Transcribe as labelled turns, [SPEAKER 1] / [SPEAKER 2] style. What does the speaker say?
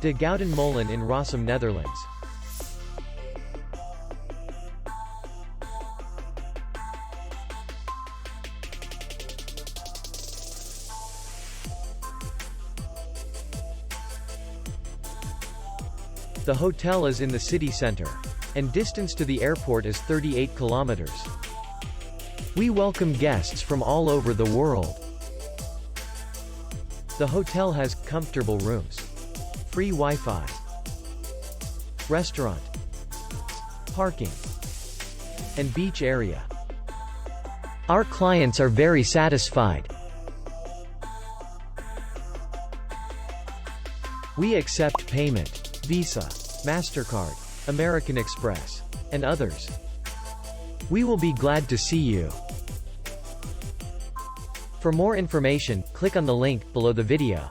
[SPEAKER 1] De Gouden Molen in Rossum, Netherlands. The hotel is in the city center, and distance to the airport is 38 kilometers. We welcome guests from all over the world. The hotel has comfortable rooms, free Wi-Fi, restaurant, parking, and beach area. Our clients are very satisfied. We accept payment, Visa, MasterCard, American Express, and others. We will be glad to see you. For more information, click on the link below the video.